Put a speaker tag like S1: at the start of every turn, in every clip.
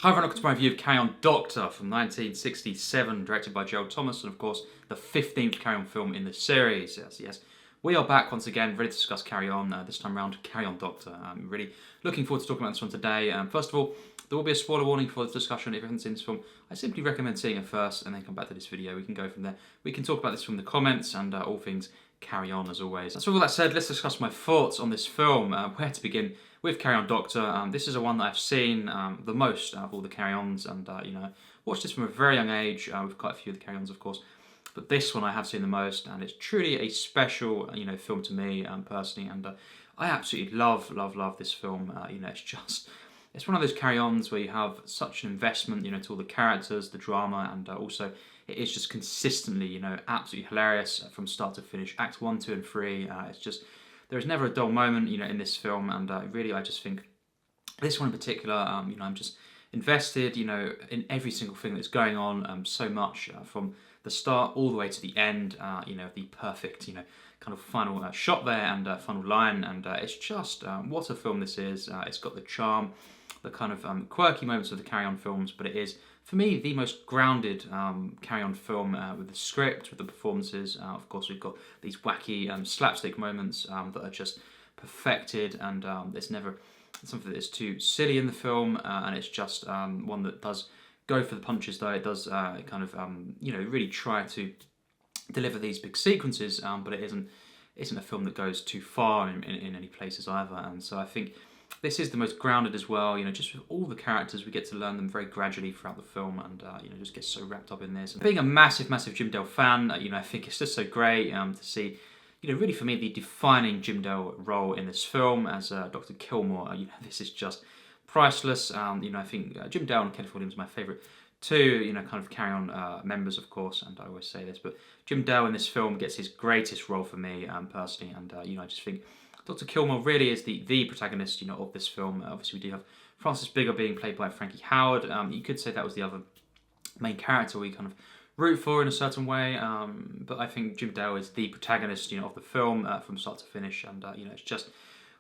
S1: Hi everyone, welcome to my review of Carry On Doctor from 1967, directed by Gerald, and of course the 15th Carry On film in the series. Yes, we are back once again, ready to discuss Carry On, this time around Carry On Doctor. I'm really looking forward to talking about this one today. First of all, there will be a spoiler warning for this discussion. If you haven't seen this film, I simply recommend seeing it first and then come back to this video. We can go from there. We can talk about this from the comments and all things Carry On as always. So with all that said, let's discuss my thoughts on this film. Where to begin? With Carry On Doctor, this is a one that I've seen the most out of all the Carry Ons, and watched this from a very young age with quite a few of the Carry Ons, of course. But this one I have seen the most, and it's truly a special, film to me personally, and I absolutely love this film. It's one of those Carry Ons where you have such an investment, to all the characters, the drama, and also it is just consistently, absolutely hilarious from start to finish. Acts 1, 2, and 3. There is never a dull moment, in this film, and really, I just think this one in particular, I'm just invested, in every single thing that's going on so much from the start all the way to the end. The perfect, kind of final shot there and final line, and it's just what a film this is. It's got the charm, the kind of quirky moments of the Carry On films, but it is, for me, the most grounded Carry On film with the script, with the performances. Of course, we've got these wacky slapstick moments that are just perfected, and there's never something that is too silly in the film, and it's just one that does go for the punches, though. It does really try to deliver these big sequences, but it isn't a film that goes too far in any places either, and so I think this is the most grounded as well, just with all the characters, we get to learn them very gradually throughout the film, and just get so wrapped up in this. And being a massive Jim Dale fan, I think it's just so great to see, really for me, the defining Jim Dale role in this film as Dr. Gilmore. This is just priceless. I think Jim Dale and Kenneth are my favourite two, kind of Carry On members, of course, and I always say this, but Jim Dale in this film gets his greatest role for me personally, and I just think Dr. Gilmore really is the protagonist, of this film. Obviously, we do have Francis Bigger being played by Frankie Howerd. You could say that was the other main character we kind of root for in a certain way. But I think Jim Dale is the protagonist, of the film from start to finish. And it's just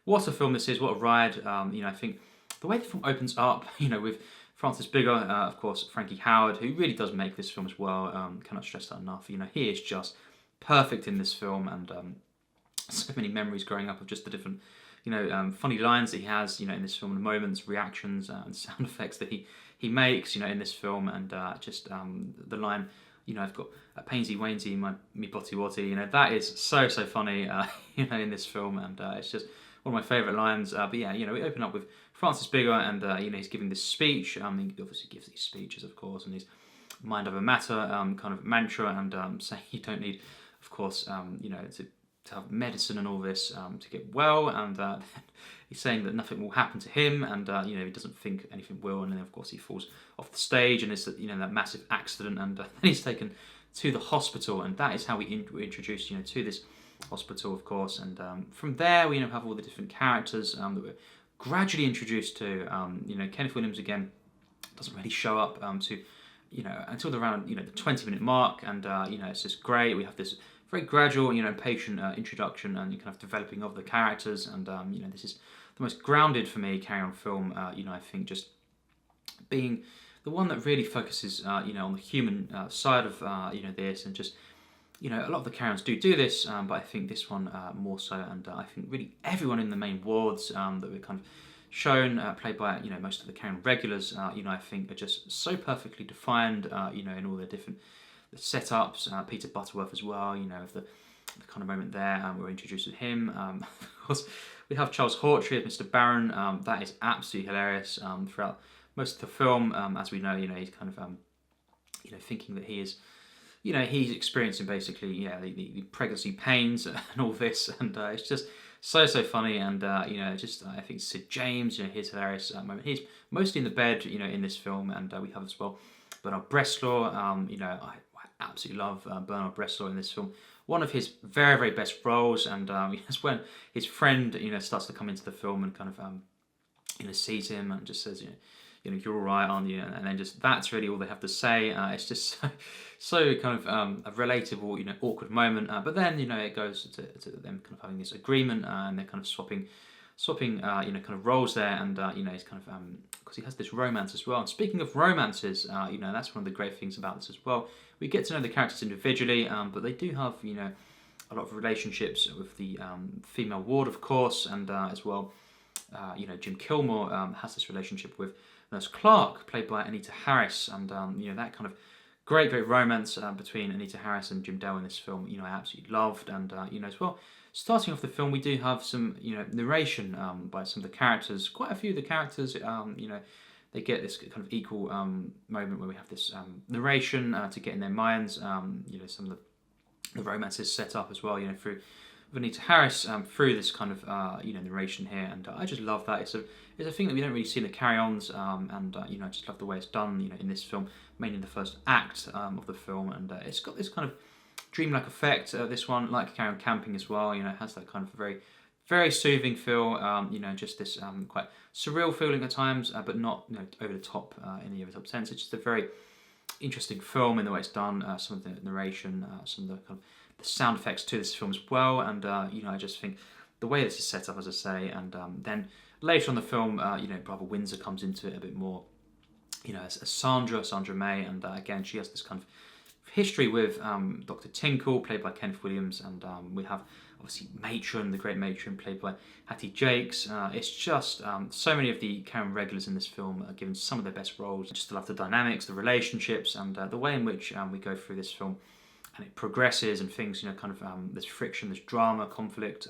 S1: what a film this is, what a ride. I think the way the film opens up, with Francis Bigger, of course, Frankie Howerd, who really does make this film as well. Cannot stress that enough. He is just perfect in this film, and so many memories growing up of just the different, funny lines that he has, in this film, the moments, reactions, and sound effects that he makes, in this film, and the line, I've got a Painsy Wainsy, me botty watty, that is so funny, in this film, and it's just one of my favourite lines. But yeah, we open up with Francis Bigger, and he's giving this speech. He obviously gives these speeches, of course, and his mind over matter kind of mantra, and saying you don't need, of course, to have medicine and all this to get well, and he's saying that nothing will happen to him, and he doesn't think anything will, and then of course he falls off the stage, and it's that massive accident, and then he's taken to the hospital, and that is how we're introduced to this hospital, of course, and from there we have all the different characters that we're gradually introduced to. Kenneth Williams again doesn't really show up to until around the 20-minute mark, and it's just great. We have this very gradual, patient introduction and kind of developing of the characters, and this is the most grounded for me Carry On film. I think just being the one that really focuses, on the human side of this, and just a lot of the Carry Ons do this, but I think this one more so, and I think really everyone in the main wards that we're kind of shown, played by most of the Carry On regulars, I think are just so perfectly defined, in all their different the setups. Peter Butterworth as well, of the kind of moment there, we're introduced to him. Of course, we have Charles Hawtrey as Mr. Barron. That is absolutely hilarious throughout most of the film. As we know, he's kind of, thinking that he is, he's experiencing basically, the pregnancy pains and all this, and it's just so funny, and I think Sid James, he's hilarious moment. He's mostly in the bed, in this film, and we have as well Bernard Bresslaw. I absolutely love Bernard Bresslaw in this film. One of his very best roles, and it's when his friend starts to come into the film and kind of sees him and just says you're all right, aren't you? And then just that's really all they have to say. It's just so kind of a relatable awkward moment. But then it goes to them kind of having this agreement, and they're kind of swapping swapping kind of roles there, and he's kind of because he has this romance as well. And speaking of romances, that's one of the great things about this as well. We get to know the characters individually, but they do have a lot of relationships with the female ward, of course, and as well, Jim Gilmore has this relationship with Nurse Clark, played by Anita Harris, and that kind of great romance between Anita Harris and Jim Dale in this film. I absolutely loved, and as well. Starting off the film, we do have some narration by some of the characters. Quite a few of the characters, they get this kind of equal moment where we have this narration to get in their minds. Some of the romances set up as well. Through Anita Harris through this kind of narration here, and I just love that. It's a thing that we don't really see in the carry-ons, and I just love the way it's done. In this film, mainly in the first act of the film, and it's got this kind of dreamlike effect. This one, like Carry On Camping as well, it has that kind of very, very soothing feel. Just this quite surreal feeling at times, but not over the top in the over the top sense. It's just a very interesting film in the way it's done. Some of the narration, some of the kind of the sound effects to this film as well, and I just think the way this is set up, as I say, and then later on the film, Brother Windsor comes into it a bit more. As Sandra May, and again she has this kind of history with Dr. Tinkle, played by Kenneth Williams, and we have obviously Matron, the great Matron, played by Hattie Jacques. It's just so many of the Karen regulars in this film are given some of their best roles. Just love the dynamics, the relationships, and the way in which we go through this film, and it progresses, and things, there's friction, there's drama, conflict,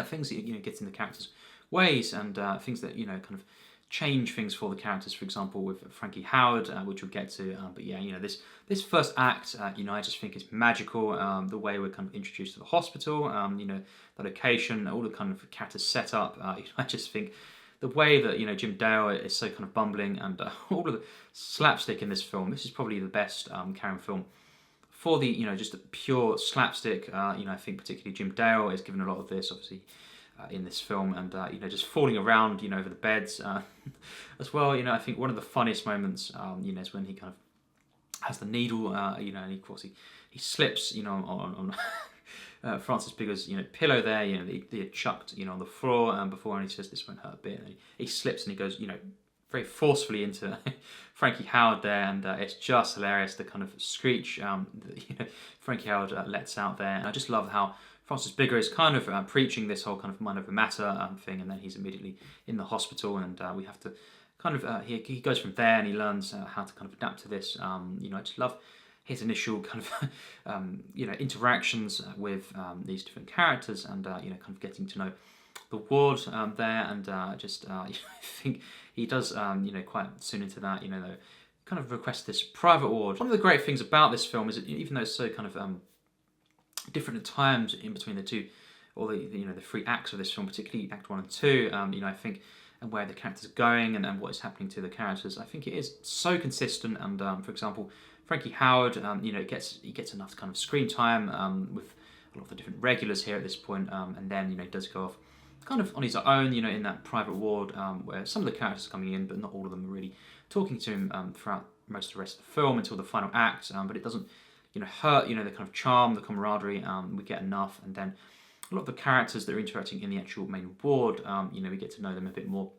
S1: things that get in the characters' ways, and things that kind of change things for the characters. For example, with Frankie Howerd, which we'll get to. But yeah, this first act, I just think is magical. The way we're kind of introduced to the hospital, the location, all the kind of characters set up. I just think the way that Jim Dale is so kind of bumbling, and all of the slapstick in this film. This is probably the best Karen film for the just the pure slapstick. I think particularly Jim Dale is given a lot of this, obviously. In this film, and just falling around over the beds as well. I think one of the funniest moments is when he kind of has the needle, and of course he slips on Francis Bigger's pillow there. They had chucked on the floor before, and he says this won't hurt a bit, and he slips and he goes very forcefully into Frankie Howerd there, and it's just hilarious, the kind of screech that Frankie Howerd lets out there. And I just love how Francis Bigger is kind of preaching this whole kind of mind over matter thing, and then he's immediately in the hospital, and we have to kind of he goes from there, and he learns how to kind of adapt to this. I just love his initial kind of interactions with these different characters, and kind of getting to know the ward there, and I think he does quite soon into that kind of request this private ward. One of the great things about this film is that even though it's so kind of different at times in between the two, or the three acts of this film, particularly Act 1 and 2, I think, and where the characters are going, and what is happening to the characters, I think it is so consistent. And for example, Frankie Howerd, he gets enough kind of screen time with a lot of the different regulars here at this point, and then does go off kind of on his own, in that private ward where some of the characters are coming in, but not all of them are really talking to him throughout most of the rest of the film until the final act. But it doesn't hurt, the kind of charm, the camaraderie, we get enough. And then a lot of the characters that are interacting in the actual main ward, we get to know them a bit more,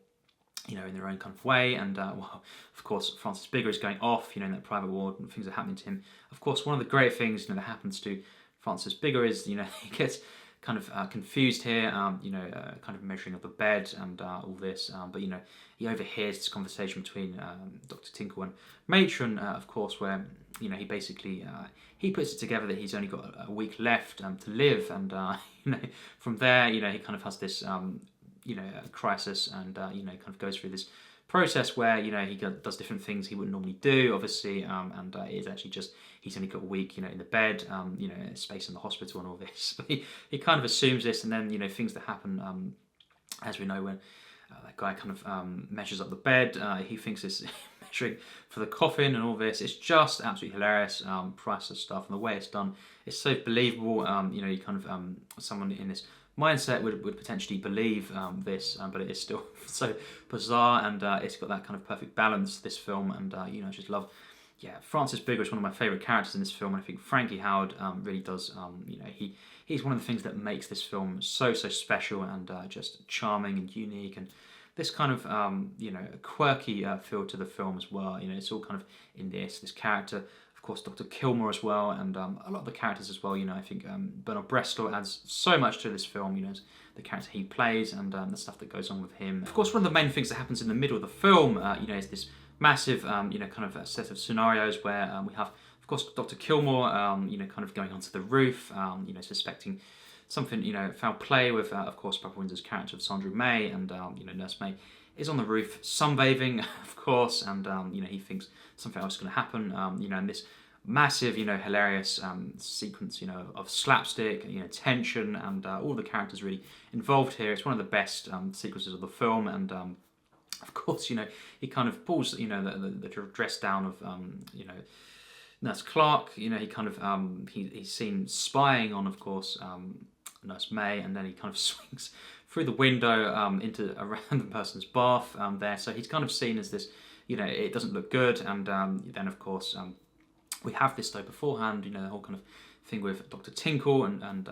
S1: in their own kind of way. And, well, of course, Francis Bigger is going off, in that private ward, and things are happening to him. Of course, one of the great things, that happens to Francis Bigger is, he gets kind of confused here, kind of measuring up a bed and all this, but he overhears this conversation between Dr. Tinkle and Matron, of course, where he basically he puts it together that he's only got a week left to live, and from there he kind of has this crisis, and kind of goes through this process where he does different things he wouldn't normally do, obviously, and it is actually just he's only got a week in the bed, space in the hospital and all this, but he kind of assumes this, and then things that happen, as we know, when that guy kind of measures up the bed, he thinks it's measuring for the coffin and all this. It's just absolutely hilarious, priceless stuff, and the way it's done is so believable. You kind of someone in this mindset would potentially believe this, but it is still so bizarre, and it's got that kind of perfect balance, this film, and I just love yeah, Francis Bigger is one of my favourite characters in this film, and I think Frankie Howerd really does. He's one of the things that makes this film so special and just charming and unique, and this kind of quirky feel to the film as well. It's all kind of in this character. Of course, Dr. Gilmore as well, and a lot of the characters as well. I think Bernard Bresslaw adds so much to this film. The character he plays and the stuff that goes on with him. Of course, one of the main things that happens in the middle of the film, is this massive, kind of a set of scenarios where we have, of course, Dr. Gilmore, kind of going onto the roof, suspecting something, foul play with, of course, Papa Windsor's character of Sandra May, and Nurse May is on the roof sunbathing, of course, and he thinks something else is going to happen, and this massive, hilarious sequence, of slapstick, tension, and all the characters really involved here. It's one of the best sequences of the film, and of course, he kind of pulls, the dress down of, Nurse Clark. He kind of, he's seen spying on, of course, Nurse May, and then he kind of swings through the window into a random person's bath there. So he's kind of seen as this, it doesn't look good, and then, of course, we have this though beforehand, the whole kind of thing with Dr. Tinkle and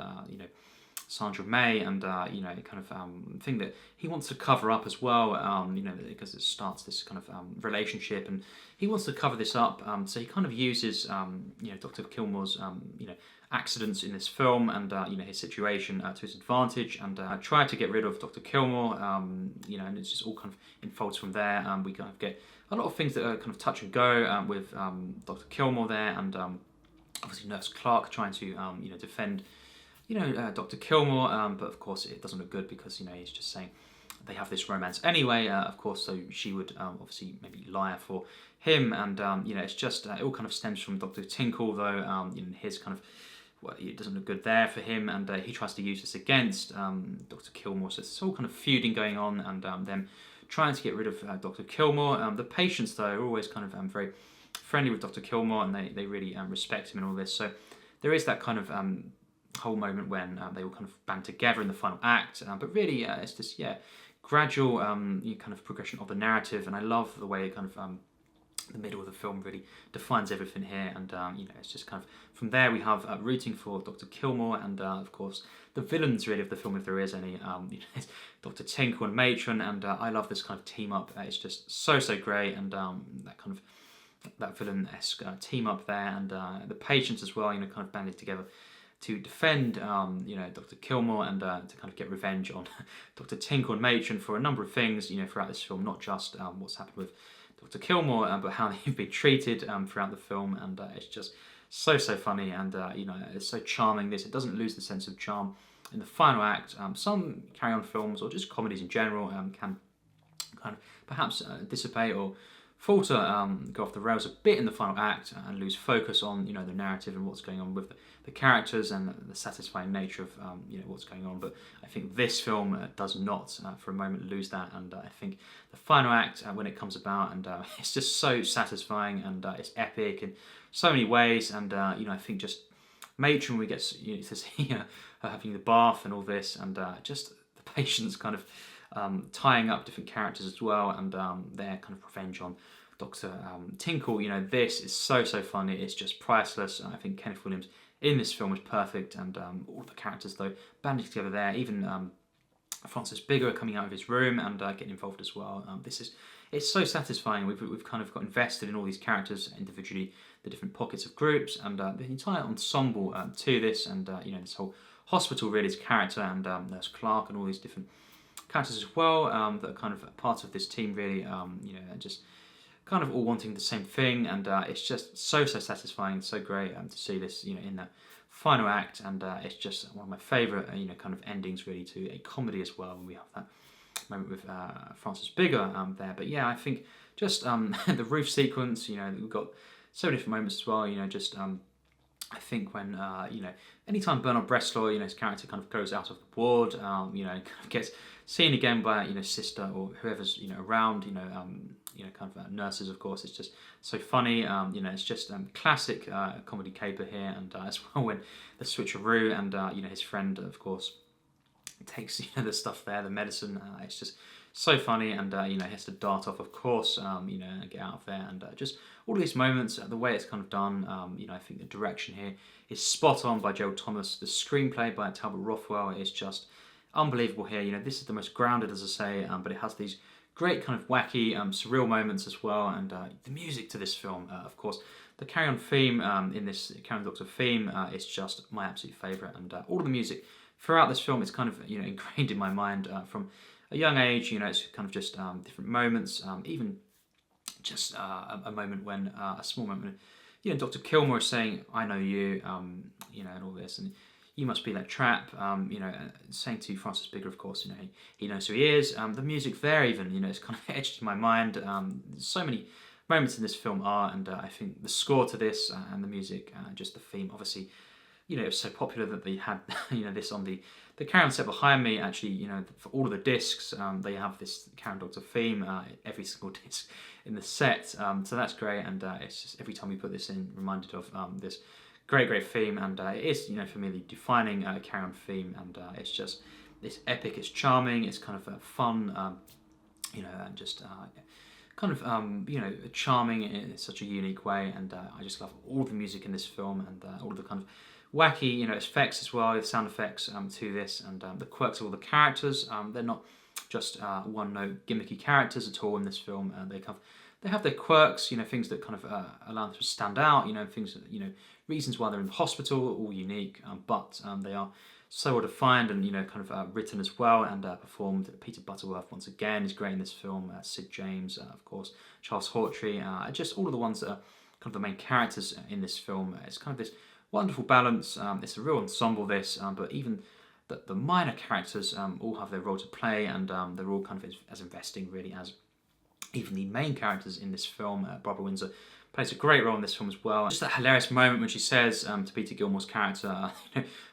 S1: Sandra May, and kind of thing that he wants to cover up as well, because it starts this kind of relationship, and he wants to cover this up. So he kind of uses Dr. Gilmore's accidents in this film and his situation to his advantage, and try to get rid of Dr. Gilmore. And it's just all kind of unfolds from there. We kind of get a lot of things that are kind of touch and go with Dr. Gilmore there, and obviously Nurse Clark trying to defend Dr. Gilmore, but of course it doesn't look good because he's just saying they have this romance anyway, of course, so she would obviously maybe lie for him, and it's just it all kind of stems from Dr. Tinkle though, his kind of, well, it doesn't look good there for him, and he tries to use this against Dr. Gilmore, so it's all kind of feuding going on, and them trying to get rid of Dr. Gilmore. The patients though are always kind of very friendly with Dr. Gilmore, and they really respect him and all this, so there is that kind of whole moment when they all kind of band together in the final act, but really it's this gradual kind of progression of the narrative, and I love the way it kind of the middle of the film really defines everything here, and it's just kind of from there we have rooting for Dr. Gilmore, and of course the villains really of the film, if there is any, it's Dr. Tinkle and Matron, and I love this kind of team up. It's just so great, and that kind of that villain-esque team up there, and the patients as well, kind of banded together to defend, Dr. Gilmore, and to kind of get revenge on Dr. Tinkle and Matron for a number of things, throughout this film, not just what's happened with Dr. Gilmore, but how they've been treated throughout the film, and it's just so funny, and it's so charming. It doesn't lose the sense of charm in the final act. Some carry-on films, or just comedies in general, can kind of perhaps dissipate or falter, go off the rails a bit in the final act, and lose focus on the narrative and what's going on with the characters and the satisfying nature of what's going on. But I think this film does not for a moment lose that, and I think the final act when it comes about, and it's just so satisfying, and it's epic in so many ways, and I think just Matron, we get to see her having the bath and all this, and just the patients kind of tying up different characters as well, and their kind of revenge on Dr. Tinkle. This is so funny. It's just priceless. I think Kenneth Williams in this film is perfect, and all the characters though banded together there. Even Francis Bigger coming out of his room and getting involved as well. It's so satisfying. We've kind of got invested in all these characters individually, the different pockets of groups, and the entire ensemble to this, and this whole hospital really is character, and Nurse Clark and all these different characters as well that are kind of part of this team really, just kind of all wanting the same thing, and it's just so satisfying, so great to see this in that final act, and it's just one of my favourite kind of endings really to a comedy as well, when we have that moment with Francis Bigger there. But yeah, I think just the roof sequence, we've got so many different moments as well, just I think when anytime Bernard Bresslaw, his character kind of goes out of the ward, kind of gets seen again by sister or whoever's around, kind of nurses, of course. It's just so funny. It's just classic comedy caper here, and as well when the switcheroo, and his friend, of course, takes the stuff there, the medicine. It's just so funny, and he has to dart off, of course, and get out of there, and just all these moments, the way it's kind of done. I think the direction here is spot on by Gerald Thomas. The screenplay by Talbot Rothwell is just unbelievable here. This is the most grounded, as I say, but it has these great kind of wacky, surreal moments as well, and the music to this film, of course. The Carry On theme in this Carry On Doctor theme is just my absolute favourite, and all of the music throughout this film is kind of ingrained in my mind from a young age. It's kind of just different moments, even just a moment when a small moment when Dr. Gilmore is saying, "I know you," and all this, and you must be like Trap, saying to Francis Bigger, of course, he knows who he is. The music there, even, it's kind of etched in my mind. So many moments in this film are, and I think the score to this and the music, just the theme, obviously, it was so popular that they had, this on the Carry On set behind me. Actually, for all of the discs, they have this Carry On Doctor theme, every single disc in the set. So that's great, and it's just every time we put this in, reminded of this great theme, and it is, for me, the defining Carry On theme, and it's epic, it's charming, it's kind of fun, and just kind of charming in such a unique way, and I just love all the music in this film, and all the kind of wacky effects as well, the sound effects to this, and the quirks of all the characters. They're not just one-note gimmicky characters at all in this film. They have their quirks, things that kind of allow them to stand out, things that, reasons why they're in the hospital, all unique, but they are so well defined and kind of written as well and performed. Peter Butterworth once again is great in this film. Sid James, of course, Charles Hawtrey, just all of the ones that are kind of the main characters in this film. It's kind of this wonderful balance. It's a real ensemble, this, but even the minor characters all have their role to play, and they're all kind of as investing really as even the main characters in this film. Barbara Windsor plays a great role in this film as well. Just that hilarious moment when she says to Peter Gilmore's character,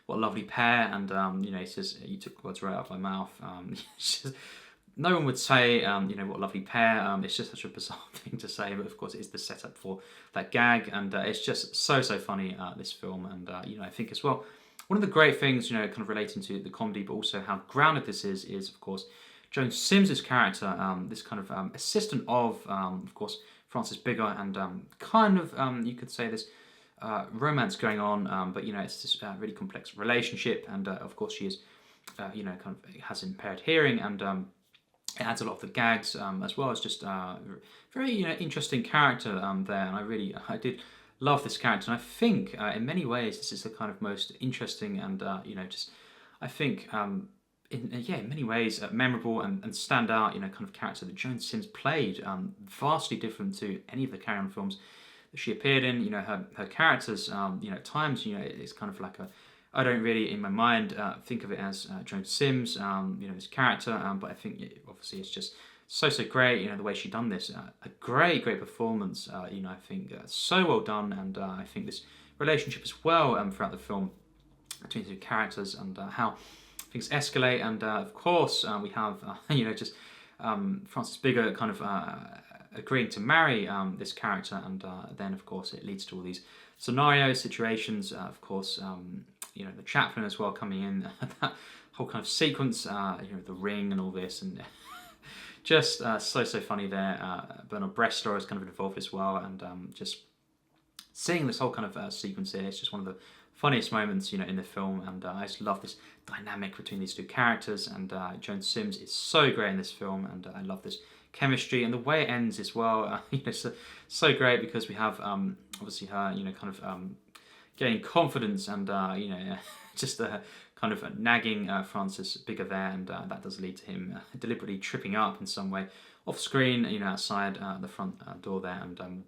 S1: "What a lovely pair," and he says, "You took words right out of my mouth." No one would say, "What a lovely pair." It's just such a bizarre thing to say, but of course it is the setup for that gag, and it's just so funny, this film, and I think as well, one of the great things, kind of relating to the comedy, but also how grounded this is of course Joan Sims's character, this kind of assistant of course, Francis Bigger, and kind of, you could say this romance going on, but it's this really complex relationship, and of course she is, kind of has impaired hearing, and it adds a lot of the gags as well as just very interesting character there, and I did love this character, and I think in many ways this is the kind of most interesting and I think in many ways memorable and stand out kind of character that Joan Sims played, vastly different to any of the Carry On films that she appeared in. Her characters at times it's kind of like I don't really in my mind think of it as Joan Sims this character, but I think obviously it's just so great the way she done this, a great performance, I think so well done, and I think this relationship as well throughout the film between the two characters, and how things escalate, and of course we have just Francis Bigger kind of agreeing to marry this character, and then of course it leads to all these scenarios, situations, of course the chaplain as well coming in, that whole kind of sequence, the ring and all this, and just so funny there. Bernard Bresslaw is kind of involved as well, and just seeing this whole kind of sequence here, it's just one of the funniest moments in the film, and I just love this dynamic between these two characters, and Joan Sims is so great in this film, and I love this chemistry, and the way it ends as well, so great, because we have obviously her kind of gaining confidence, and just kind of nagging Francis Bigger there, and that does lead to him deliberately tripping up in some way off screen, outside the front door there, and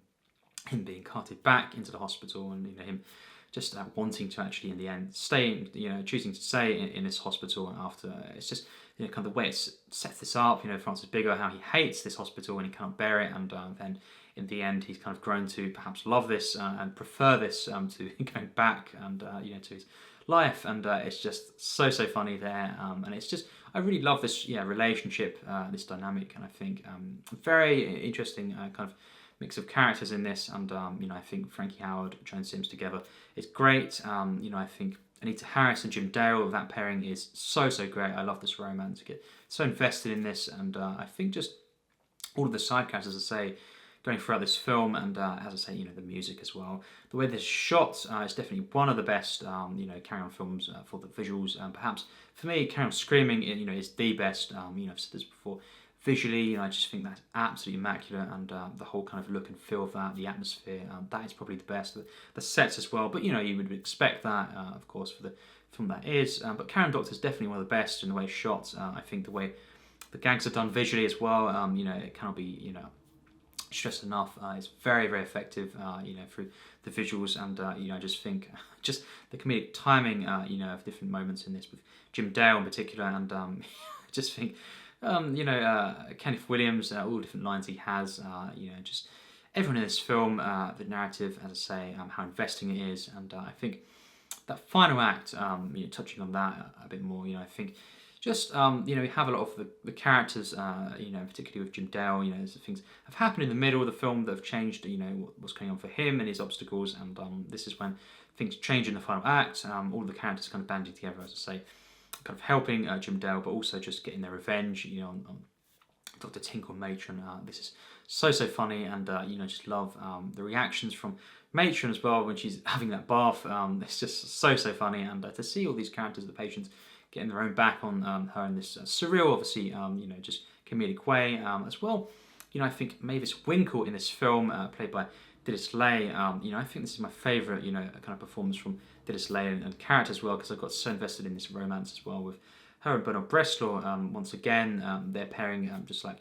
S1: him being carted back into the hospital, and him just wanting to actually in the end stay, choosing to stay in this hospital after. It's just kind of the way it sets this up, Francis Bigger, how he hates this hospital and he can't bear it, and then in the end he's kind of grown to perhaps love this and prefer this to going back and to his life, and it's just so funny there, and it's just, I really love this relationship, this dynamic, and I think very interesting kind of mix of characters in this, and I think Frankie Howerd, Joan Sims together is great. I think Anita Harris and Jim Dale. That pairing is so great. I love this romance. I get so invested in this, and I think just all of the side characters, as I say, going throughout this film, and as I say, the music as well. The way this is shot is definitely one of the best, Carry On films for the visuals. Perhaps for me, Carry On Screaming, is the best. I've said this before. Visually, I just think that's absolutely immaculate, and the whole kind of look and feel of that, the atmosphere, that is probably the best. The sets as well, but you would expect that, of course, for the film that is. But Carry On Doctor is definitely one of the best in the way it's shot. I think the way the gags are done visually as well, it cannot be, stressed enough. It's very effective, through the visuals, and I just think just the comedic timing, of different moments in this with Jim Dale in particular, and I just think. Kenneth Williams, all the different lines he has, just everyone in this film, the narrative, as I say, how investing it is, and I think that final act, touching on that a bit more, I think just, we have a lot of the characters, particularly with Jim Dale, there's things have happened in the middle of the film that have changed, what's going on for him and his obstacles, and this is when things change in the final act, all the characters kind of banding together, as I say, kind of helping Jim Dale, but also just getting their revenge, on Dr. Tinkle and Matron. This is so funny, and just love the reactions from Matron as well when she's having that bath. It's just so funny, and to see all these characters, the patients, getting their own back on her in this surreal, obviously, just comedic way as well. I think Mavis Winkle in this film, played by Dilys Laye. I think this is my favourite, kind of performance from Dilys Laye and character as well, because I got so invested in this romance as well with her and Bresslaw. Once again, their pairing, just like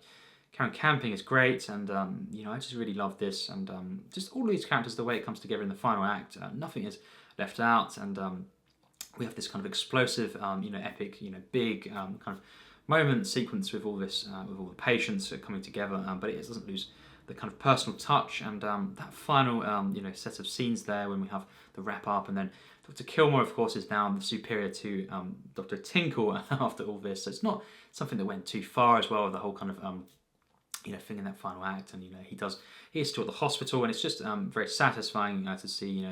S1: Karen Camping, is great, and I just really love this, and just all these characters, the way it comes together in the final act, nothing is left out, and we have this kind of explosive, epic, big kind of moment sequence with all this, with all the patients coming together, but it doesn't lose the kind of personal touch, and that final, set of scenes there when we have the wrap up, and then Dr. Gilmore, of course, is now superior to Dr. Tinkle after all this, so it's not something that went too far as well, the whole kind of, thing in that final act, and he is still at the hospital, and it's just very satisfying to see,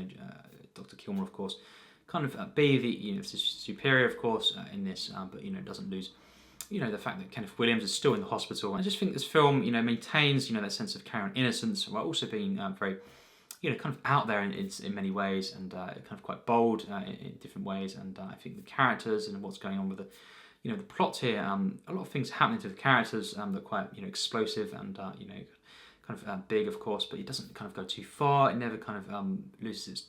S1: Dr. Gilmore, of course, kind of be the, superior, of course, in this, but, doesn't lose the fact that Kenneth Williams is still in the hospital. I just think this film, maintains, that sense of Carry On innocence, while also being very, kind of out there in many ways, and kind of quite bold in different ways. And I think the characters and what's going on with the, the plot here, a lot of things happening to the characters that are quite, explosive and, kind of big, of course, but it doesn't kind of go too far. It never kind of loses its,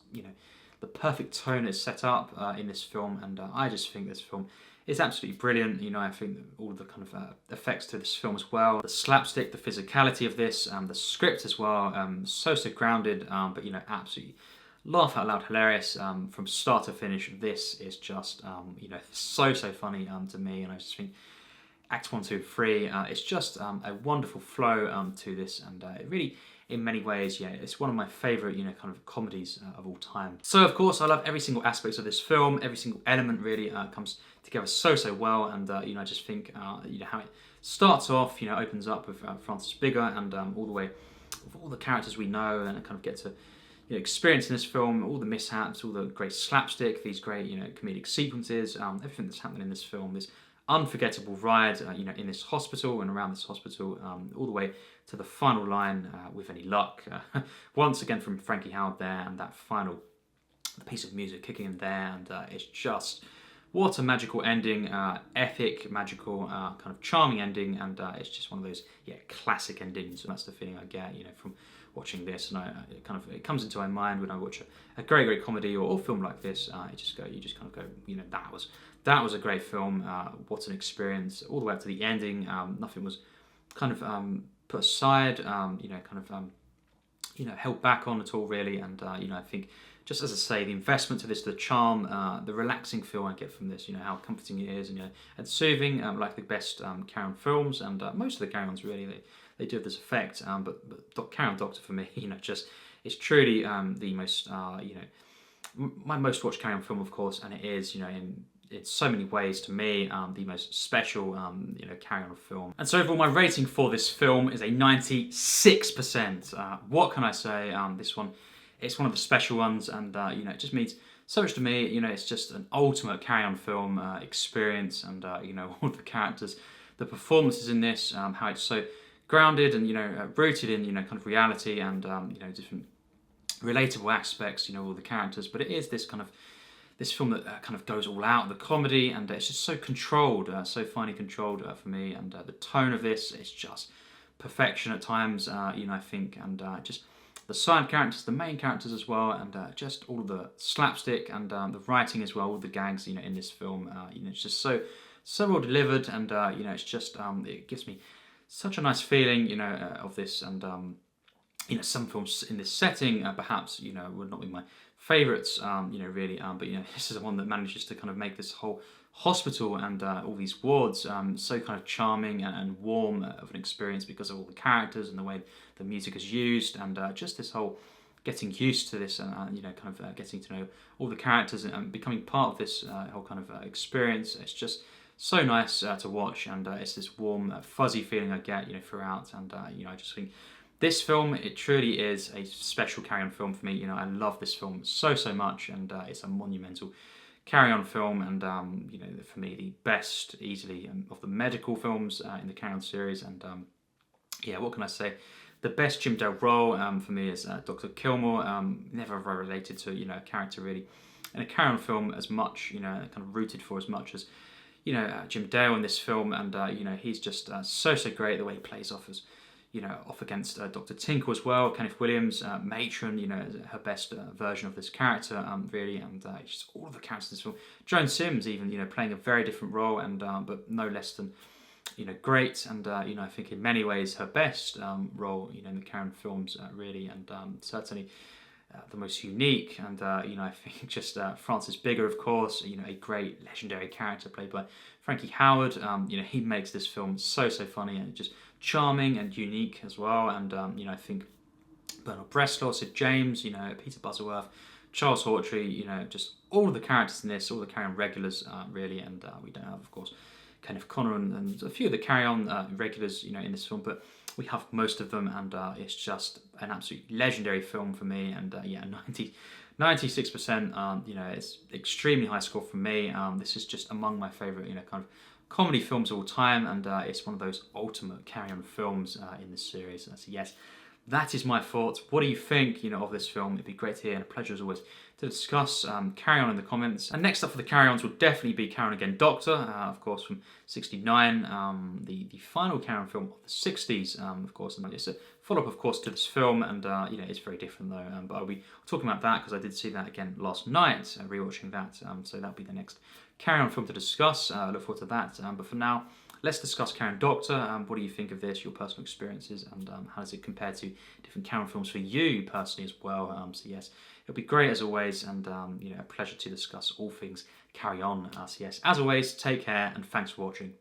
S1: the perfect tone is set up in this film, and I just think this film is absolutely brilliant. I think all the kind of effects to this film as well, the slapstick, the physicality of this, the script as well, so grounded, but absolutely laugh out loud hilarious from start to finish. This is just so funny to me, and I just think Acts 1, 2, 3, it's just a wonderful flow to this, and it really, in many ways, it's one of my favourite, kind of comedies of all time. So, of course, I love every single aspect of this film. Every single element really comes together so well, and I just think how it starts off, opens up with Francis Bigger, and all the way with all the characters we know, and kind of get to experience in this film, all the mishaps, all the great slapstick, these great comedic sequences, everything that's happening in this film, this unforgettable ride, in this hospital and around this hospital, all the way to the final line, with any luck, once again from Frankie Howerd there, and that final piece of music kicking in there, and it's just what a magical ending, epic, magical, kind of charming ending, and it's just one of those classic endings, and that's the feeling I get from watching this, and it comes into my mind when I watch a great comedy or film like this. You just kind of go, that was a great film. What an experience! All the way up to the ending, nothing was kind of put aside, held back on at all, really. And I think, just as I say, the investment to this, the charm, the relaxing feel I get from this, how comforting it is, and soothing, like the best Carry On films, and most of the Carry Ons really, they do have this effect. But Carry On Doctor for me, just it's truly the most, my most watched Carry On film, of course, and it is, in so many ways, to me, the most special, Carry On film. And so overall, my rating for this film is a 96%. What can I say? This one, it's one of the special ones, and it just means so much to me. You know, it's just an ultimate carry-on film experience, and you know, all the characters, the performances in this, how it's so grounded and, you know, rooted in, you know, kind of reality and you know, different relatable aspects. You know, all the characters, but it is this kind of this film that kind of goes all out, the comedy, and it's just so controlled, so finely controlled for me, and the tone of this is just perfection at times, you know, I think, and just the side characters, the main characters as well, and just all the slapstick and the writing as well, all the gags, you know, in this film, you know, it's just so well delivered, and you know, it's just it gives me such a nice feeling, you know, of this, and you know, some films in this setting perhaps, you know, would not be my favourites, you know, really, but you know, this is the one that manages to kind of make this whole hospital and all these wards so kind of charming and warm of an experience because of all the characters and the way the music is used, and just this whole getting used to this, and you know, kind of getting to know all the characters and becoming part of this whole kind of experience. It's just so nice to watch, and it's this warm, fuzzy feeling I get, you know, throughout, and you know, I just think this film, it truly is a special carry-on film for me. You know, I love this film so much, and it's a monumental carry-on film, and you know, for me, the best easily of the medical films in the carry-on series, and yeah, what can I say? The best Jim Dale role for me is Dr. Gilmore. Never ever related to, you know, a character really in a carry-on film as much, you know, kind of rooted for as much as, you know, Jim Dale in this film, and you know, he's just so great the way he plays off as, you know, off against Dr. Tinkle as well. Kenneth Williams, Matron, you know, her best version of this character, really, and just all of the characters in this film. Joan Sims, even, you know, playing a very different role, and but no less than, you know, great, and you know, I think in many ways her best role, you know, in the carry-on films, really, and certainly the most unique, and you know, I think just Francis Bigger, of course, you know, a great legendary character played by Frankie Howerd. You know, he makes this film so funny and just charming and unique as well, and you know, I think Bresslaw, Sid James, you know, Peter Butterworth, Charles Hawtrey, you know, just all of the characters in this, all the carry-on regulars, really, and we don't have, of course, Kenneth Connor and a few of the carry-on regulars, you know, in this film, but we have most of them, and it's just an absolutely legendary film for me, and yeah, 96%, you know, it's extremely high score for me. This is just among my favourite, you know, kind of comedy films of all time, and it's one of those ultimate carry-on films in this series. So yes, that is my thoughts. What do you think, you know, of this film? It'd be great to hear, and a pleasure as always to discuss. Carry on in the comments. And next up for the carry-ons will definitely be Carry On Again Doctor, of course, from '69, the final carry-on film of the '60s, of course, and it's a follow-up, of course, to this film, and you know, it's very different though, but I'll be talking about that because I did see that again last night, rewatching that, so that'll be the next carry-on film to discuss. I look forward to that, but for now, let's discuss Carry On Doctor. What do you think of this, your personal experiences, and how does it compare to different carry-on films for you personally as well? So yes, it'll be great as always, and you know, a pleasure to discuss all things Carry On. So yes, as always, take care, and thanks for watching.